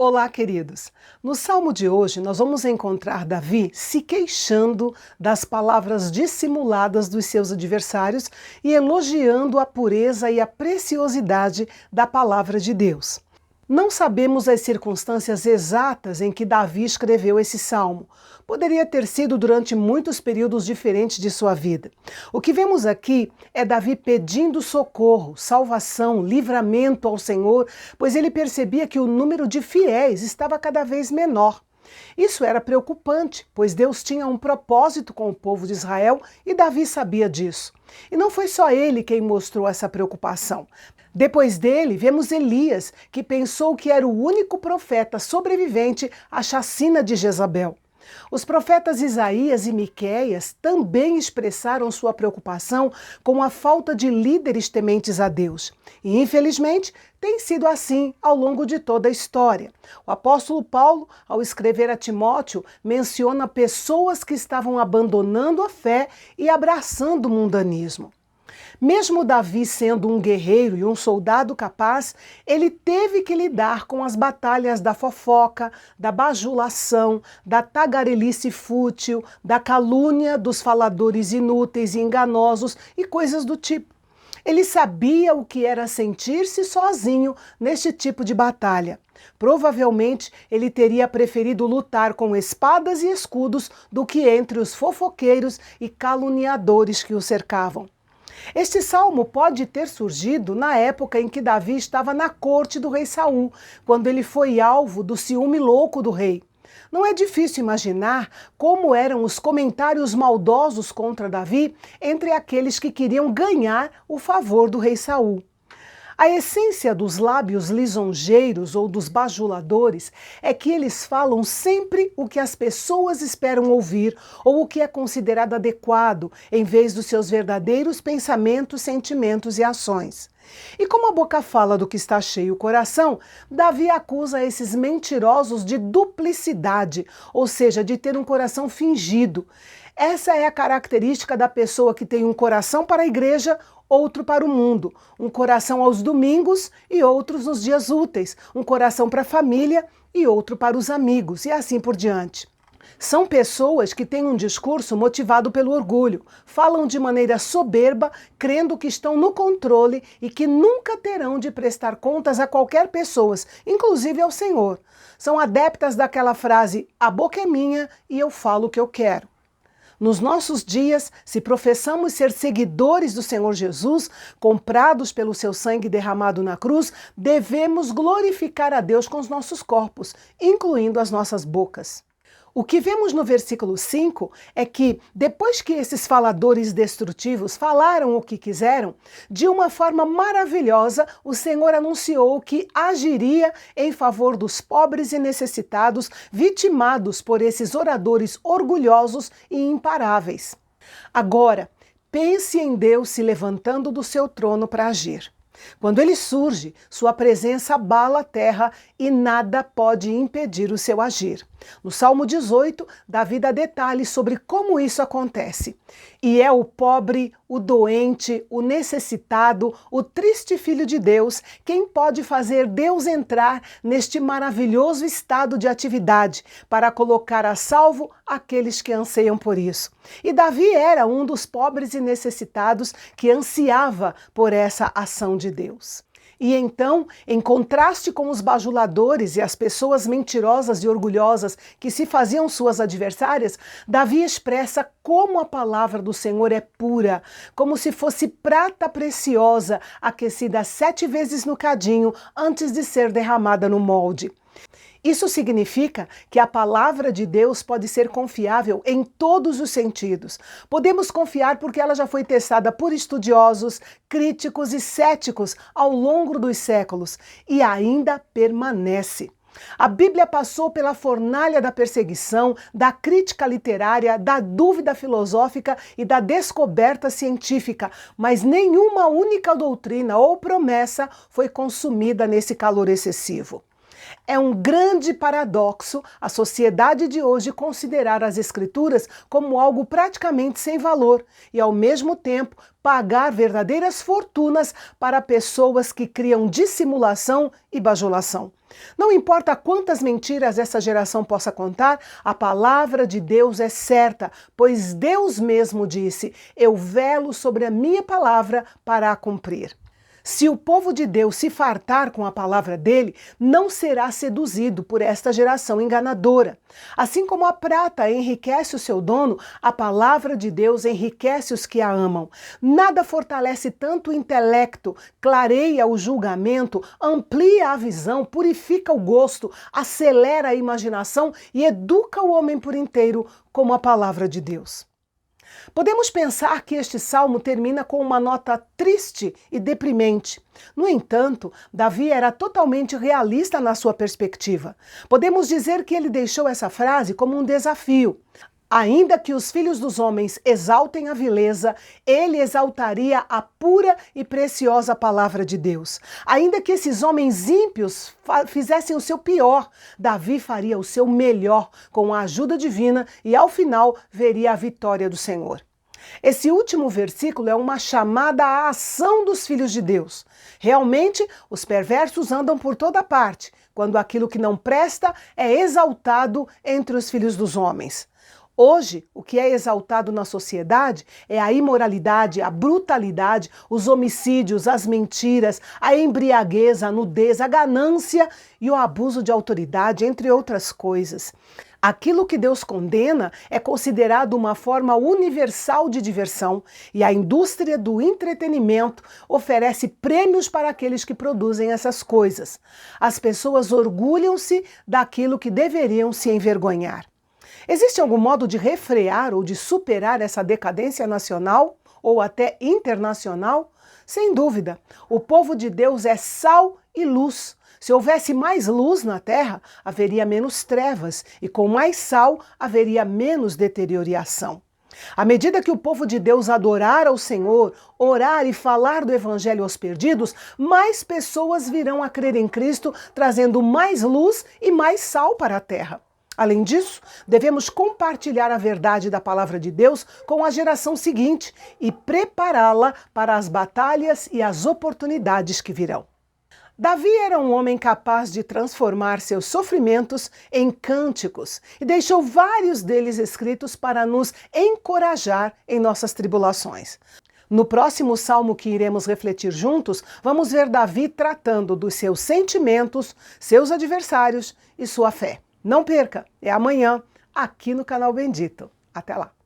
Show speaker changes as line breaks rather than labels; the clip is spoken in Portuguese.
Olá, queridos! No salmo de hoje, nós vamos encontrar Davi se queixando das palavras dissimuladas dos seus adversários e elogiando a pureza e a preciosidade da palavra de Deus. Não sabemos as circunstâncias exatas em que Davi escreveu esse salmo. Poderia ter sido durante muitos períodos diferentes de sua vida. O que vemos aqui é Davi pedindo socorro, salvação, livramento ao Senhor, pois ele percebia que o número de fiéis estava cada vez menor. Isso era preocupante, pois Deus tinha um propósito com o povo de Israel e Davi sabia disso. E não foi só ele quem mostrou essa preocupação. Depois dele, vemos Elias, que pensou que era o único profeta sobrevivente à chacina de Jezabel. Os profetas Isaías e Miqueias também expressaram sua preocupação com a falta de líderes tementes a Deus. E, infelizmente, tem sido assim ao longo de toda a história. O apóstolo Paulo, ao escrever a Timóteo, menciona pessoas que estavam abandonando a fé e abraçando o mundanismo. Mesmo Davi sendo um guerreiro e um soldado capaz, ele teve que lidar com as batalhas da fofoca, da bajulação, da tagarelice fútil, da calúnia, dos faladores inúteis e enganosos e coisas do tipo. Ele sabia o que era sentir-se sozinho neste tipo de batalha. Provavelmente ele teria preferido lutar com espadas e escudos do que entre os fofoqueiros e caluniadores que o cercavam. Este salmo pode ter surgido na época em que Davi estava na corte do rei Saul, quando ele foi alvo do ciúme louco do rei. Não é difícil imaginar como eram os comentários maldosos contra Davi entre aqueles que queriam ganhar o favor do rei Saul. A essência dos lábios lisonjeiros ou dos bajuladores é que eles falam sempre o que as pessoas esperam ouvir ou o que é considerado adequado, em vez dos seus verdadeiros pensamentos, sentimentos e ações. E como a boca fala do que está cheio o coração, Davi acusa esses mentirosos de duplicidade, ou seja, de ter um coração fingido. Essa é a característica da pessoa que tem um coração para a igreja, outro para o mundo, um coração aos domingos e outros nos dias úteis, um coração para a família e outro para os amigos, e assim por diante. São pessoas que têm um discurso motivado pelo orgulho, falam de maneira soberba, crendo que estão no controle e que nunca terão de prestar contas a qualquer pessoa, inclusive ao Senhor. São adeptas daquela frase, a boca é minha e eu falo o que eu quero. Nos nossos dias, se professamos ser seguidores do Senhor Jesus, comprados pelo seu sangue derramado na cruz, devemos glorificar a Deus com os nossos corpos, incluindo as nossas bocas. O que vemos no versículo 5 é que, depois que esses faladores destrutivos falaram o que quiseram, de uma forma maravilhosa, o Senhor anunciou que agiria em favor dos pobres e necessitados, vitimados por esses oradores orgulhosos e imparáveis. Agora, pense em Deus se levantando do seu trono para agir. Quando ele surge, sua presença abala a terra e nada pode impedir o seu agir. No Salmo 18, Davi dá detalhes sobre como isso acontece. E é o pobre, o doente, o necessitado, o triste filho de Deus quem pode fazer Deus entrar neste maravilhoso estado de atividade para colocar a salvo aqueles que anseiam por isso. E Davi era um dos pobres e necessitados que ansiava por essa ação de Deus. E então, em contraste com os bajuladores e as pessoas mentirosas e orgulhosas que se faziam suas adversárias, Davi expressa como a palavra do Senhor é pura, como se fosse prata preciosa, aquecida 7 vezes no cadinho antes de ser derramada no molde. Isso significa que a palavra de Deus pode ser confiável em todos os sentidos. Podemos confiar porque ela já foi testada por estudiosos, críticos e céticos ao longo dos séculos e ainda permanece. A Bíblia passou pela fornalha da perseguição, da crítica literária, da dúvida filosófica e da descoberta científica, mas nenhuma única doutrina ou promessa foi consumida nesse calor excessivo. É um grande paradoxo a sociedade de hoje considerar as Escrituras como algo praticamente sem valor e, ao mesmo tempo, pagar verdadeiras fortunas para pessoas que criam dissimulação e bajulação. Não importa quantas mentiras essa geração possa contar, a palavra de Deus é certa, pois Deus mesmo disse: "Eu velo sobre a minha palavra para a cumprir." Se o povo de Deus se fartar com a palavra dele, não será seduzido por esta geração enganadora. Assim como a prata enriquece o seu dono, a palavra de Deus enriquece os que a amam. Nada fortalece tanto o intelecto, clareia o julgamento, amplia a visão, purifica o gosto, acelera a imaginação e educa o homem por inteiro como a palavra de Deus. Podemos pensar que este salmo termina com uma nota triste e deprimente. No entanto, Davi era totalmente realista na sua perspectiva. Podemos dizer que ele deixou essa frase como um desafio. Ainda que os filhos dos homens exaltem a vileza, ele exaltaria a pura e preciosa palavra de Deus. Ainda que esses homens ímpios fizessem o seu pior, Davi faria o seu melhor com a ajuda divina e, ao final, veria a vitória do Senhor. Esse último versículo é uma chamada à ação dos filhos de Deus. Realmente, os perversos andam por toda parte, quando aquilo que não presta é exaltado entre os filhos dos homens. Hoje, o que é exaltado na sociedade é a imoralidade, a brutalidade, os homicídios, as mentiras, a embriaguez, a nudez, a ganância e o abuso de autoridade, entre outras coisas. Aquilo que Deus condena é considerado uma forma universal de diversão e a indústria do entretenimento oferece prêmios para aqueles que produzem essas coisas. As pessoas orgulham-se daquilo que deveriam se envergonhar. Existe algum modo de refrear ou de superar essa decadência nacional ou até internacional? Sem dúvida, o povo de Deus é sal e luz. Se houvesse mais luz na terra, haveria menos trevas, e com mais sal, haveria menos deterioração. À medida que o povo de Deus adorar ao Senhor, orar e falar do Evangelho aos perdidos, mais pessoas virão a crer em Cristo, trazendo mais luz e mais sal para a terra. Além disso, devemos compartilhar a verdade da palavra de Deus com a geração seguinte e prepará-la para as batalhas e as oportunidades que virão. Davi era um homem capaz de transformar seus sofrimentos em cânticos e deixou vários deles escritos para nos encorajar em nossas tribulações. No próximo salmo que iremos refletir juntos, vamos ver Davi tratando dos seus sentimentos, seus adversários e sua fé. Não perca, é amanhã, aqui no Canal Bendito. Até lá!